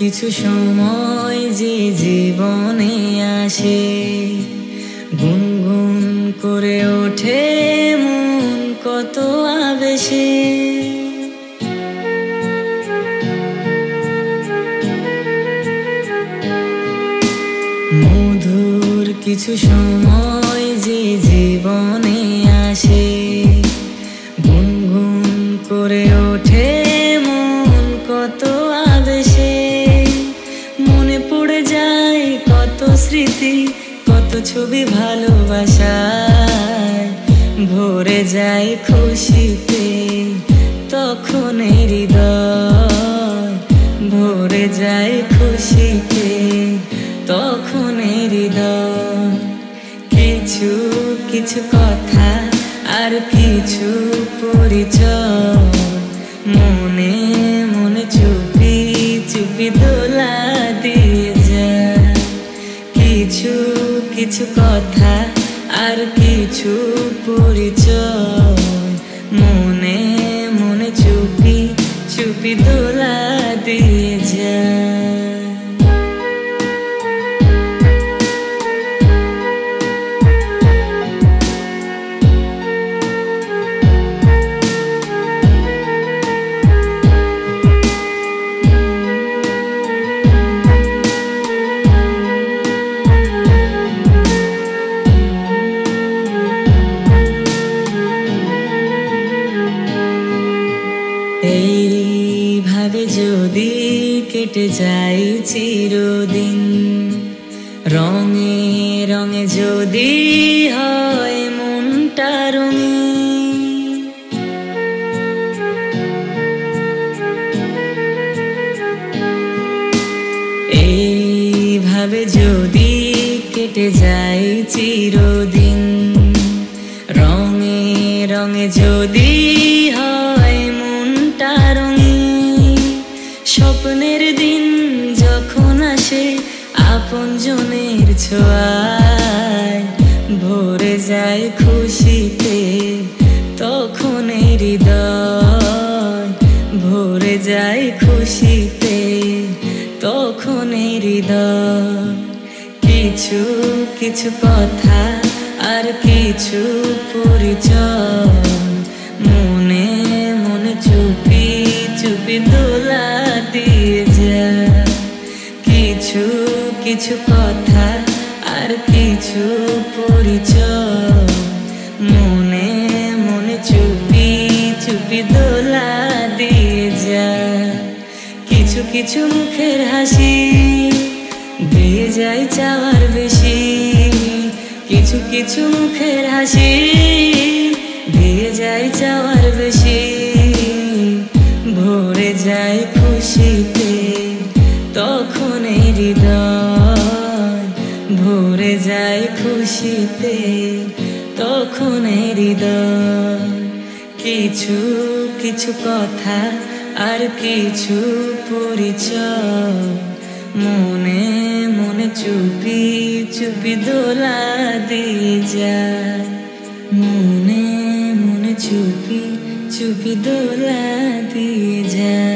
কিছু সময় যে জীবনে আসে, গুনগুন করে ওঠে মন কত আবেশে। মধুর কিছু সময় যে জীবনে আসে, গুনগুন করে ওঠে মন কত আবেশে। মনে পড়ে যায় কত স্মৃতি, কত ছবি ভালোবাসায়, ভরে যায় খুশিতে তখন হৃদয়, ভরে যায় খুশিতে তখন হৃদয়। কিছু কিছু কথা আর কিছু পরিচয়, মনে মনে চুপি চুপি দোলা দিয়ে যায়। কিছু কিছু কথা আর কিছু পরিচয়, মনে মনে চুপি চুপি দোলা দিয়ে যায়। এইভাবে যদি কেটে যায় চিরদিন, রঙে রঙে যদি হয় মনটা রঙিন, এইভাবে যদি কেটে যায় চিরদিন, রঙে রঙে যদি হয় মনটা রঙিন। স্বপ্নের দিন যখন আসে আপনজনের ছোঁয়ায়, ভরে যায় খুশিতে তখন হৃদয়, ভরে যায় খুশিতে তখন হৃদয়। কিছু কিছু কথা আর কিছু পরিচয়, মনে মনে চুপি চুপি দোলা দিয়ে যায়। কিছু কিছু কথা আর কিছু পরিচয়, মনে মনে চুপি চুপি দোলা দিয়ে যায়। কিছু কিছু মুখের হাসি দিয়ে যায় চাওয়ার বেশি, কিছু কিছু মুখের হাসি দিয়ে যায় চাওয়ার বেশি, ভরে যায় খুশিতে তখন হৃদয়, ভরে যায় খুশিতে তখন হৃদয়। কিছু কিছু কথা আর কিছু পরিচয়, মনে মনে চুপি চুপি দোলা দিয়ে যায়। মনে মনে চুপি চুপি দোলা দিয়ে যায়।